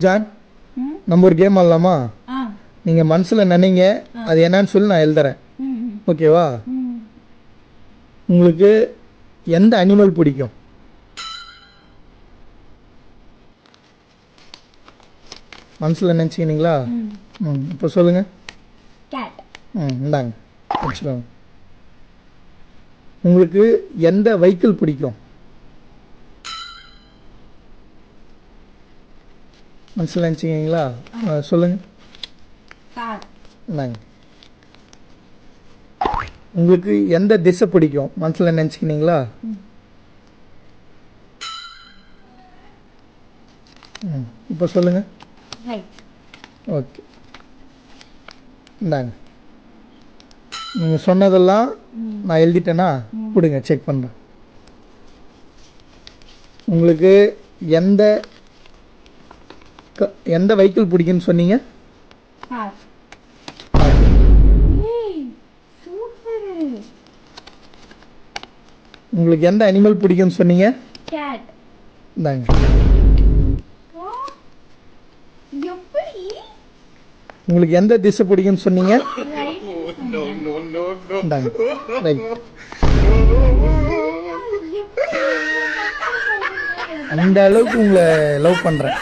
John நம்ம ஒரு game ஆடலாமா? நீங்கள் மனசில் நினைங்க, அது என்னன்னு சொல்லி நான் எழுதுறேன். ஓகேவா? உங்களுக்கு எந்த அனிமல் பிடிக்கும்? மனசில் நினச்சிக்கினீங்களா? இப்போ சொல்லுங்கள். இந்தாங்க வச்சுக்கோங்க. உங்களுக்கு எந்த வெஹிக்கிள் பிடிக்கும்? மனசில் நினச்சிக்கிங்களா? சொல்லுங்கள். இந்தாங்க. உங்களுக்கு எந்த திசை பிடிக்கும்? மனசில் நினச்சிக்கினீங்களா? இப்போ சொல்லுங்கள். ஓகே, இந்தாங்க. நீங்கள் சொன்னதெல்லாம் நான் எழுதிட்டேன்னா கொடுங்க, செக் பண்ணுறேன். உங்களுக்கு எந்த வெஹிக்கிள் பிடிக்குன்னு சொன்னீங்க? உங்களுக்கு எந்த அனிமல் பிடிக்கும்னு சொன்னீங்க? இந்தாங்க. உங்களுக்கு எந்த திசை பிடிக்கும்னு சொன்னீங்க? இந்தாங்க. ரைட். அந்த அளவுக்கு உங்களை லவ் பண்ணுறேன்.